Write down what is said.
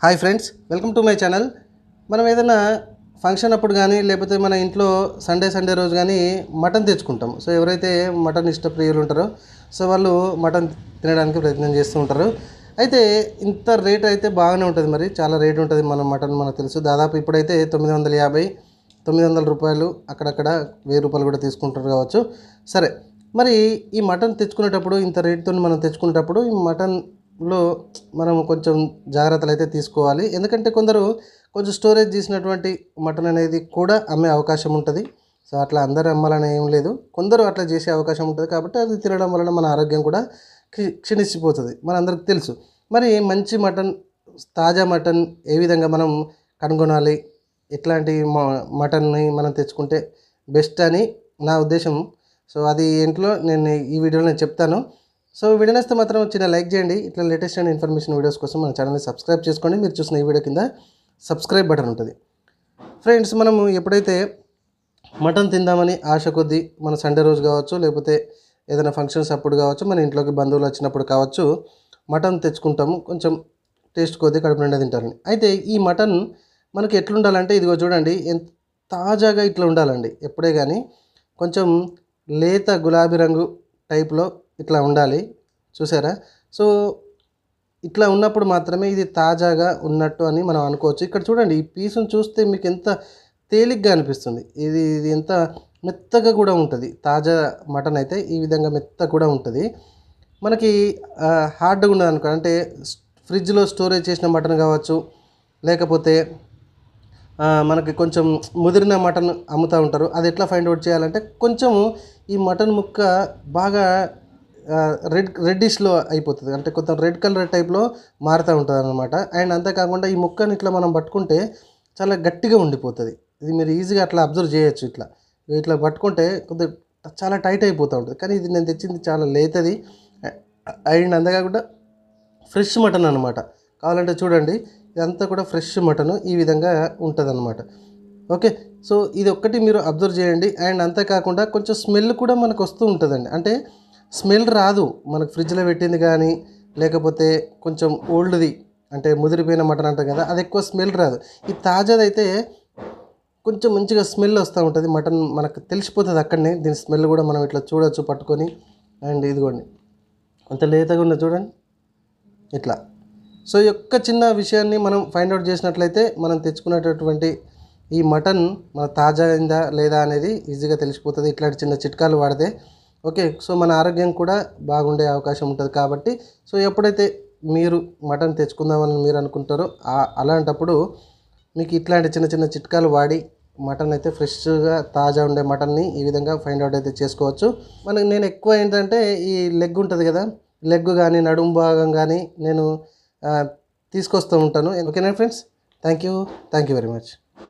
Hi friends, welcome to my channel. మనం ఏదైనా function అప్పుడు కానీ లేకపోతే మన ఇంట్లో సండే రోజు కానీ మటన్ తెచ్చుకుంటాం. సో ఎవరైతే మటన్ ఇష్టప్రియులు ఉంటారో సో వాళ్ళు మటన్ తినడానికి ప్రయత్నం చేస్తూ ఉంటారు. అయితే ఇంత రేట్ అయితే బాగానే ఉంటుంది, మరి చాలా రేట్ ఉంటుంది. మన మటన్ మనకు తెలుసు, దాదాపు ఇప్పుడైతే 950 900 రూపాయలు, అక్కడక్కడ 1000 రూపాయలు కూడా తీసుకుంటారు కావచ్చు. సరే, మరి ఈ మటన్ తెచ్చుకునేటప్పుడు ఇంత రేటుతో మనం తెచ్చుకునేటప్పుడు ఈ మటన్లో మనం కొంచెం జాగ్రత్తలు అయితే తీసుకోవాలి. ఎందుకంటే కొంచెం స్టోరేజ్ చేసినటువంటి మటన్ అనేది కూడా అమ్మే అవకాశం ఉంటుంది. సో అట్లా అందరూ అమ్మాలని ఏం లేదు, కొందరు అట్లా చేసే అవకాశం ఉంటుంది. కాబట్టి అది తినడం వలన మన ఆరోగ్యం కూడా క్షీణించిపోతుంది, మనందరికి తెలుసు. మరి మంచి మటన్, తాజా మటన్ ఏ విధంగా మనం కనుగొనాలి, ఎట్లాంటి మటన్ని మనం తెచ్చుకుంటే బెస్ట్ అని నా ఉద్దేశం. సో అది ఏంటో నేను ఈ వీడియోలో నేను చెప్తాను. సో వీడియో నచ్చితే మాత్రం చిన్న లైక్ చేయండి. ఇట్లా లేటెస్ట్ అండ్ ఇన్ఫర్మేషన్ వీడియోస్ కోసం మన ఛానల్ని సబ్స్క్రైబ్ చేసుకోండి. మీరు చూసిన ఈ వీడియో కింద సబ్స్క్రైబ్ బటన్ ఉంటుంది. ఫ్రెండ్స్, మనము ఎప్పుడైతే మటన్ తిందామని ఆశ కొద్దీ మన సండే రోజు కావచ్చు, లేకపోతే ఏదైనా ఫంక్షన్స్ అప్పుడు కావచ్చు, మన ఇంట్లోకి బంధువులు వచ్చినప్పుడు కావచ్చు, మటన్ తెచ్చుకుంటాము. కొంచెం టేస్ట్ కొద్దీ కడుపు నిండా తింటారని. అయితే ఈ మటన్ మనకి ఎట్లుండాలంటే, ఇదిగో చూడండి, ఎంత తాజాగా ఇట్లా ఉండాలండి. ఎప్పుడే కానీ కొంచెం లేత గులాబీ రంగు టైప్లో ఇట్లా ఉండాలి, చూసారా? సో ఇట్లా ఉన్నప్పుడు మాత్రమే ఇది తాజాగా ఉన్నట్టు అని మనం అనుకోవచ్చు. ఇక్కడ చూడండి, ఈ పీసును చూస్తే మీకు ఎంత తేలిగ్గా అనిపిస్తుంది. ఇది ఎంత మెత్తగా కూడా ఉంటుంది. తాజా మటన్ అయితే ఈ విధంగా మెత్తగా కూడా ఉంటుంది. మనకి హార్డ్గా ఉన్నది అనుకో, అంటే ఫ్రిడ్జ్లో స్టోరేజ్ చేసిన మటన్ కావచ్చు, లేకపోతే మనకి కొంచెం ముదిరిన మటన్ అమ్ముతూ ఉంటారు. అది ఎట్లా ఫైండ్ అవుట్ చేయాలంటే, కొంచెం ఈ మటన్ ముక్క బాగా రెడ్డిష్లో అయిపోతుంది, అంటే కొంచెం రెడ్ కలర్ టైప్లో మారుతూ ఉంటుంది అన్నమాట. అండ్ అంతేకాకుండా ఈ ముక్కని ఇట్లా మనం పట్టుకుంటే చాలా గట్టిగా ఉండిపోతుంది. ఇది మీరు ఈజీగా అట్లా అబ్జర్వ్ చేయొచ్చు. ఇట్లా పట్టుకుంటే కొద్దిగా చాలా టైట్ అయిపోతూ ఉంటుంది. కానీ ఇది నేను తెచ్చింది చాలా లేతది. అండ్ అంతేకాకుండా ఫ్రెష్ మటన్ అనమాట. కావాలంటే చూడండి, ఇదంతా కూడా ఫ్రెష్ మటన్ ఈ విధంగా ఉంటుంది అన్నమాట. ఓకే, సో ఇది ఒక్కటి మీరు అబ్జర్వ్ చేయండి. అండ్ అంతేకాకుండా కొంచెం స్మెల్ కూడా మనకు వస్తూ ఉంటుందండి. అంటే స్మెల్ రాదు మనకు ఫ్రిడ్జ్లో పెట్టింది కానీ, లేకపోతే కొంచెం ఓల్డ్ది అంటే ముదిరిపోయిన మటన్ అంటాం కదా, అది ఎక్కువ స్మెల్ రాదు. ఈ తాజాదైతే కొంచెం మంచిగా స్మెల్ వస్తూ ఉంటుంది. మటన్ మనకు తెలిసిపోతుంది అక్కడనే. దీని స్మెల్ కూడా మనం ఇట్లా చూడవచ్చు పట్టుకొని. అండ్ ఇదిగోండి, అంత లేతగా ఉన్న చూడండి ఇట్లా. సో ఈ యొక్క చిన్న విషయాన్ని మనం ఫైండ్ అవుట్ చేసినట్లయితే మనం తెచ్చుకునేటటువంటి ఈ మటన్ మన తాజా అయిందా లేదా అనేది ఈజీగా తెలిసిపోతుంది, ఇట్లాంటి చిన్న చిట్కాలు వాడితే. ఓకే, సో మన ఆరోగ్యం కూడా బాగుండే అవకాశం ఉంటుంది. కాబట్టి సో ఎప్పుడైతే మీరు మటన్ తెచ్చుకుందామని మీరు అనుకుంటారో అలాంటప్పుడు మీకు ఇట్లాంటి చిన్న చిన్న చిట్కాలు వాడి మటన్ అయితే ఫ్రెష్గా తాజా ఉండే మటన్ని ఈ విధంగా ఫైండ్ అవుట్ అయితే చేసుకోవచ్చు. నేను ఎక్కువ ఏంటంటే ఈ లెగ్ ఉంటుంది కదా, లెగ్ కానీ నడుము భాగం కానీ నేను తీసుకొస్తూ ఉంటాను. ఓకేనా friends? Thank you very much.